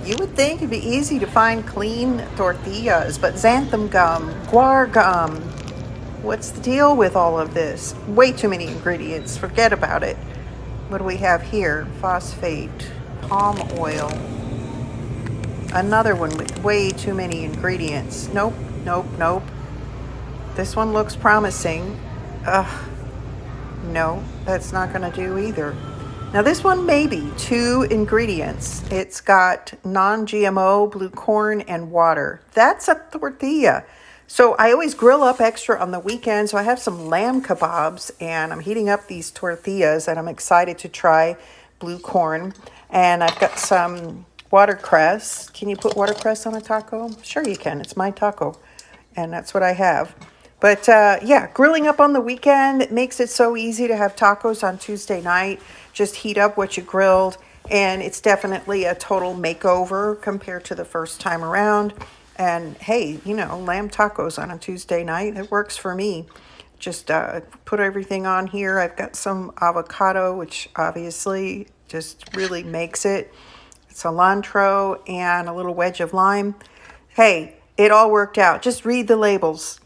You would think it'd be easy to find clean tortillas, but xanthan gum, guar gum, what's the deal with all of this? Way too many ingredients. Forget about it. What do we have here? Phosphate, palm oil, another one with way too many ingredients. Nope, nope, nope. This one looks promising. Ugh, no, that's not going to do either. Now this one may be 2 ingredients. It's got non-GMO, blue corn, and water. That's a tortilla. So I always grill up extra on the weekend. So I have some lamb kebabs and I'm heating up these tortillas and I'm excited to try blue corn. And I've got some watercress. Can you put watercress on a taco? Sure you can. It's my taco. And that's what I have. But yeah, grilling up on the weekend, it makes it so easy to have tacos on Tuesday night. Just heat up what you grilled, and it's definitely a total makeover compared to the first time around. And hey, you know, lamb tacos on a Tuesday night, it works for me. Just put everything on here. I've got some avocado, which obviously just really makes it. Cilantro and a little wedge of lime. Hey, it all worked out. Just read the labels.